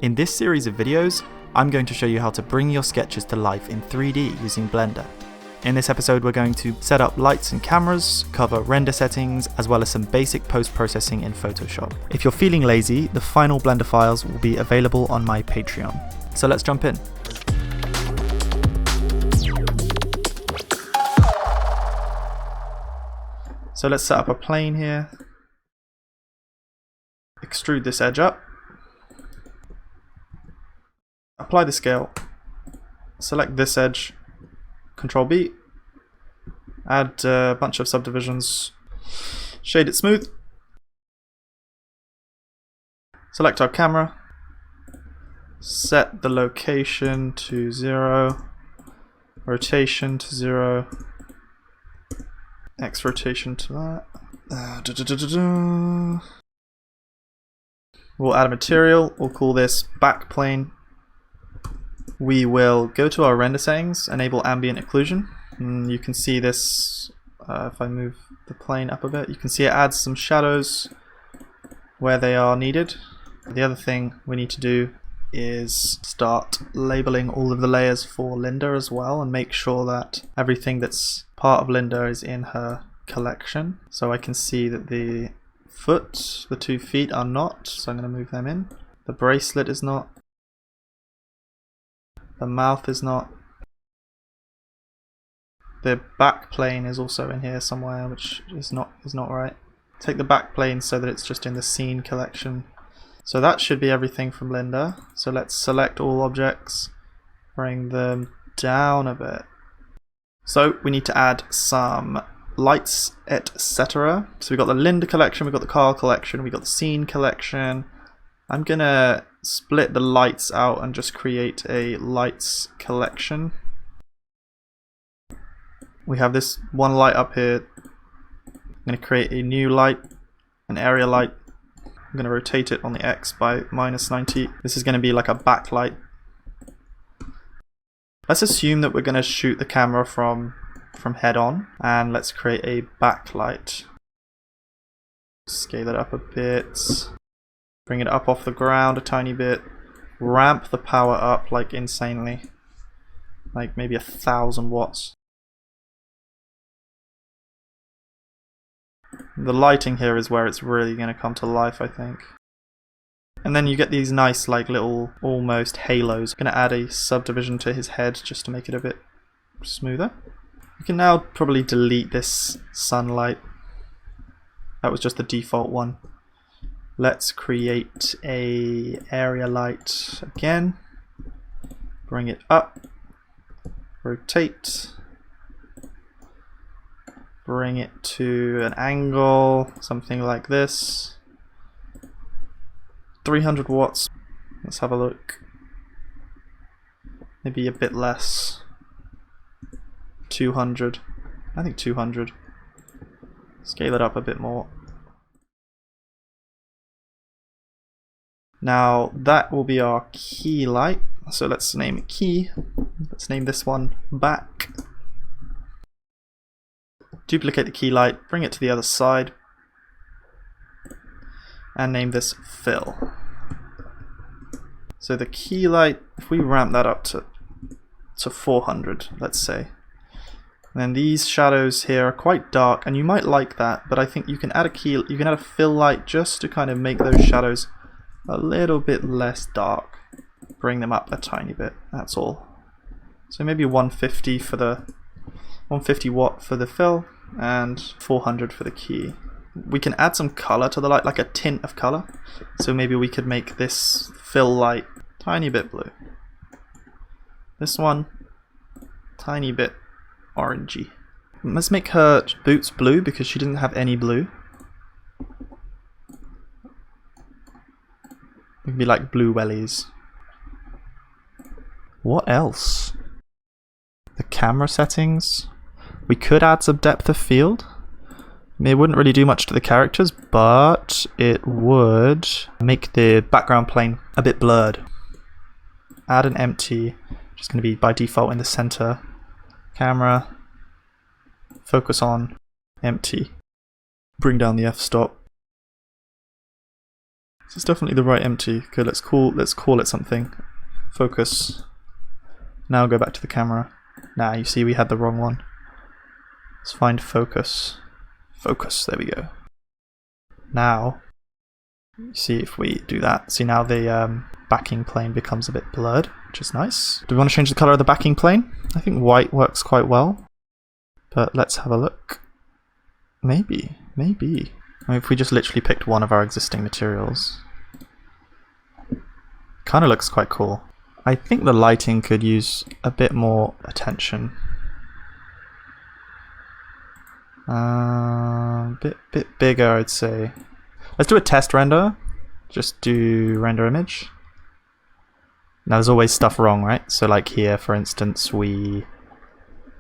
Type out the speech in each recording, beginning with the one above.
In this series of videos, I'm going to show you how to bring your sketches to life in 3D using Blender. In this episode, we're going to set up lights and cameras, cover render settings, as well as some basic post-processing in Photoshop. If you're feeling lazy, the final Blender files will be available on my Patreon. So let's jump in. So let's set up a plane here. Extrude this edge up. Apply the scale. Select this edge. Control B. Add a bunch of subdivisions. Shade it smooth. Select our camera. Set the location to 0. Rotation to 0. X rotation to that. We'll add a material. We'll call this backplane. We will go to our render settings, enable ambient occlusion. And you can see this if I move the plane up a bit. You can see it adds some shadows where they are needed. The other thing we need to do is start labeling all of the layers for Linda as well, and make sure that everything that's part of Linda is in her collection. So I can see that the foot, the 2 feet are not, so I'm going to move them in. The bracelet is not. The mouth is not. The back plane is also in here somewhere, which is not right. Take the back plane so that it's just in the scene collection. So that should be everything from Linda. So let's select all objects, bring them down a bit. So we need to add some lights, etc. So we've got the Linda collection, we've got the Carl collection, we've got the scene collection. I'm gonna split the lights out and just create a lights collection. We have this one light up here. I'm gonna create a new light, an area light. I'm gonna rotate it on the X by -90. This is gonna be like a backlight. Let's assume that we're gonna shoot the camera from head on, and let's create a backlight. Scale it up a bit. Bring it up off the ground a tiny bit. Ramp the power up like insanely. Like maybe 1,000 watts. The lighting here is where it's really going to come to life, I think. And then you get these nice like little almost halos. I'm going to add a subdivision to his head just to make it a bit smoother. You can now probably delete this sunlight. That was just the default one. Let's create a area light again. Bring it up. Rotate. Bring it to an angle, something like this. 300 watts. Let's have a look. Maybe a bit less. 200. I think 200. Scale it up a bit more. Now that will be our key light, so let's name it key. Let's name this one back. Duplicate the key light, bring it to the other side, and name this fill. So the key light, if we ramp that up to 400, let's say. And then these shadows here are quite dark, and you might like that, but I think you can add a fill light just to kind of make those shadows a little bit less dark. Bring them up a tiny bit, that's all. So maybe 150 for the 150 watt for the fill and 400 for the key. We can add some color to the light, like a tint of color. So maybe we could make this fill light tiny bit blue. This one tiny bit orangey. Let's make her boots blue because she didn't have any blue. It could be like blue wellies. What else? The camera settings. We could add some depth of field. I mean, it wouldn't really do much to the characters, but it would make the background plane a bit blurred. Add an empty, which is going to be by default in the center. Camera. Focus on. Empty. Bring down the f-stop. This is definitely the right empty. Okay, let's call it something. Focus. Now go back to the camera. Nah, you see we had the wrong one. Let's find focus. Focus, there we go. Now, you see if we do that, see now the backing plane becomes a bit blurred, which is nice. Do we want to change the color of the backing plane? I think white works quite well, but let's have a look. Maybe. I mean, if we just literally picked one of our existing materials. Kind of looks quite cool. I think the lighting could use a bit more attention. Bit bigger, I'd say. Let's do a test render. Just do render image. Now there's always stuff wrong, right? So like here, for instance, we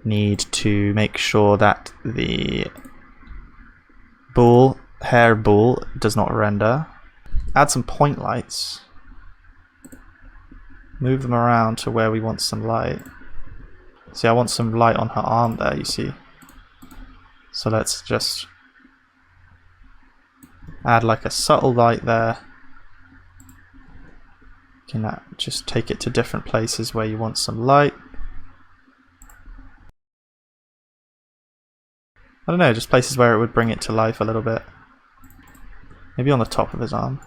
need to make sure that the hair ball does not render. Add some point lights. Move them around to where we want some light. See, I want some light on her arm there, you see. So let's just add like a subtle light there. You can just take it to different places where you want some light. I don't know, just places where it would bring it to life a little bit. Maybe on the top of his arm.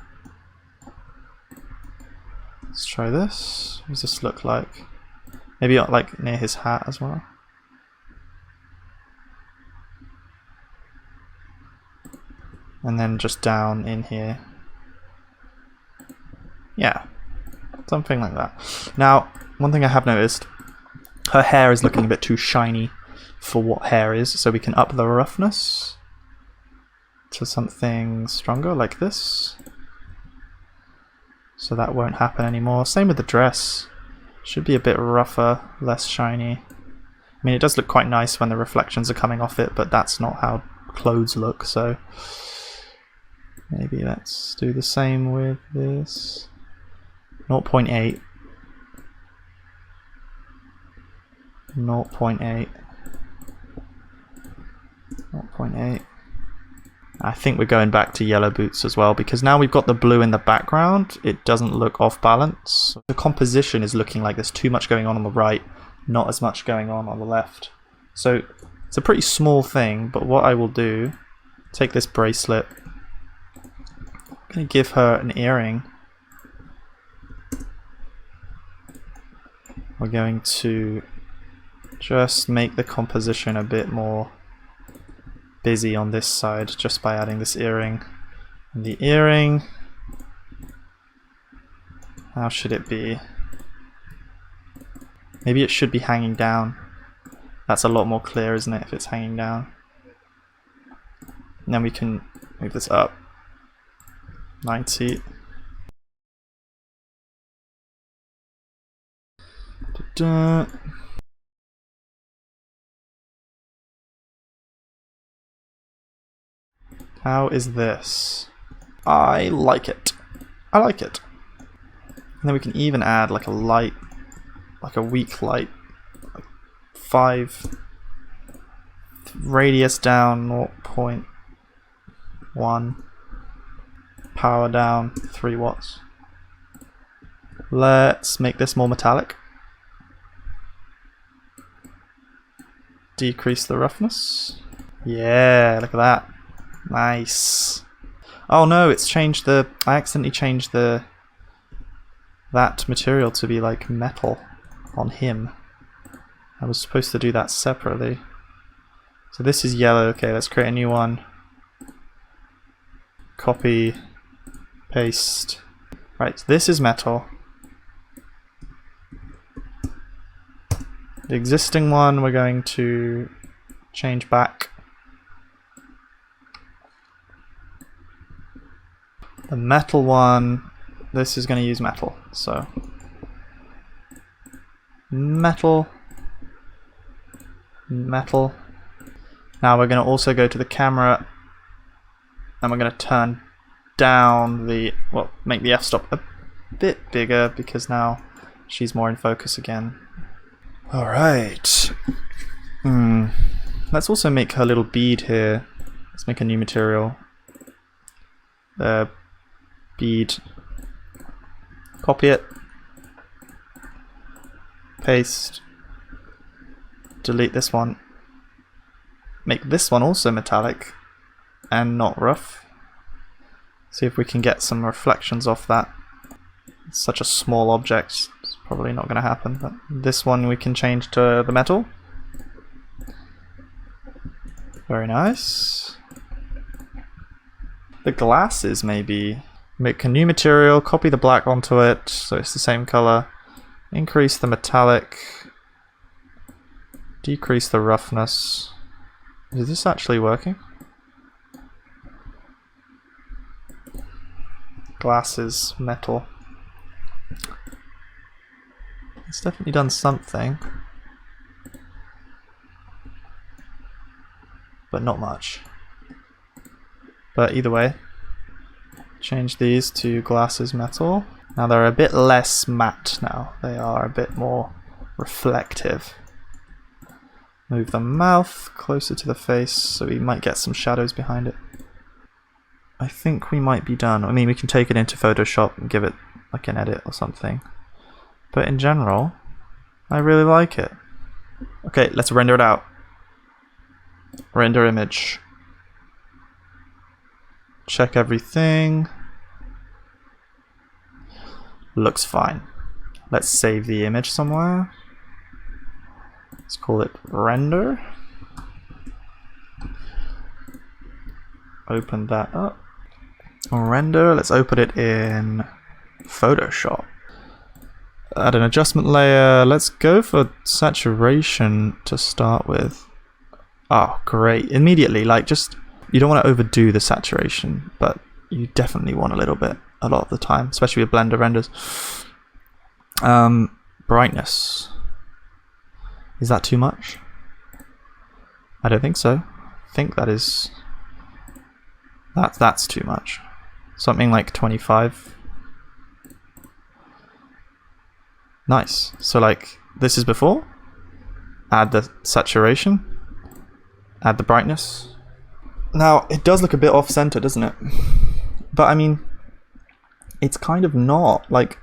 Let's try this. What does this look like? Maybe like near his hat as well. And then just down in here. Yeah, something like that. Now, one thing I have noticed, her hair is looking a bit too shiny for what hair is, so we can up the roughness to something stronger like this. So that won't happen anymore. Same with the dress. Should be a bit rougher, less shiny. I mean, it does look quite nice when the reflections are coming off it, but that's not how clothes look, so maybe let's do the same with this. 0.8. 0.8. 0.8. I think we're going back to yellow boots as well, because now we've got the blue in the background, it doesn't look off balance. The composition is looking like there's too much going on the right, not as much going on the left. So it's a pretty small thing, but what I will do, take this bracelet, I'm going to give her an earring. We're going to just make the composition a bit more busy on this side just by adding this earring. And the earring, how should it be? Maybe it should be hanging down. That's a lot more clear, isn't it, if it's hanging down? And then we can move this up 90. Da-da. How is this? I like it. I like it. And then we can even add like a light, like a weak light, like 5 radius down 0.1, power down 3 watts. Let's make this more metallic. Decrease the roughness. Yeah, look at that. Nice. Oh no, it's changed the... I accidentally changed that material to be like metal on him. I was supposed to do that separately. So this is yellow. Okay, let's create a new one. Copy. Paste. Right, this is metal. The existing one we're going to change back. The metal one, this is going to use metal, so metal, metal. Now we're going to also go to the camera and we're going to turn down the, well, make the f-stop a bit bigger because now she's more in focus again. Alright. Let's also make her little bead here. Let's make a new material. bead. Copy it. Paste. Delete this one. Make this one also metallic and not rough. See if we can get some reflections off that. It's such a small object, it's probably not going to happen, but this one we can change to the metal. Very nice. The glasses maybe. Make a new material, copy the black onto it so it's the same color. Increase the metallic. Decrease the roughness. Is this actually working? Glasses, metal. It's definitely done something. But not much. But either way, change these to glasses, metal. Now they're a bit less matte now. They are a bit more reflective. Move the mouth closer to the face so we might get some shadows behind it. I think we might be done. I mean, we can take it into Photoshop and give it like an edit or something. But in general, I really like it. Okay, let's render it out. Render image. Check everything. Looks fine. Let's save the image somewhere. Let's call it render. Open that up. Render, let's open it in Photoshop. Add an adjustment layer. Let's go for saturation to start with. Oh, great. Immediately, like just, you don't want to overdo the saturation, but you definitely want a little bit a lot of the time, especially with Blender renders. Brightness. Is that too much? I don't think so. I think that is... That's too much. Something like 25. Nice. So like, this is before. Add the saturation. Add the brightness. Now, it does look a bit off-center, doesn't it? But I mean, it's kind of not. Like,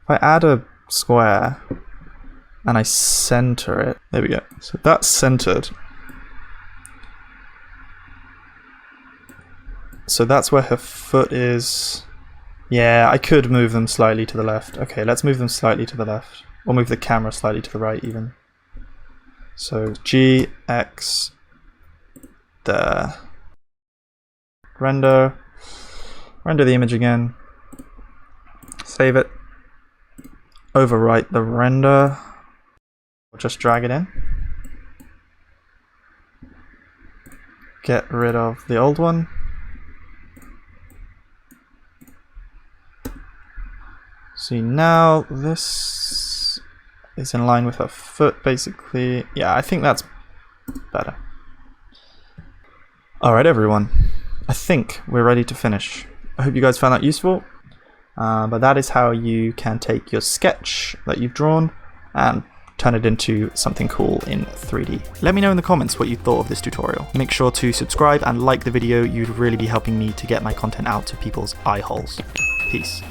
if I add a square and I center it, there we go. So that's centered. So that's where her foot is. Yeah, I could move them slightly to the left. Okay, let's move them slightly to the left. Or move the camera slightly to the right even. So G, X, there. Render. Render the image again. Save it. Overwrite the render. Or just drag it in. Get rid of the old one. See, now this is in line with her foot basically. Yeah, I think that's better. Alright everyone, I think we're ready to finish. I hope you guys found that useful. But that is how you can take your sketch that you've drawn and turn it into something cool in 3D. Let me know in the comments what you thought of this tutorial. Make sure to subscribe and like the video, you'd really be helping me to get my content out to people's eye holes. Peace.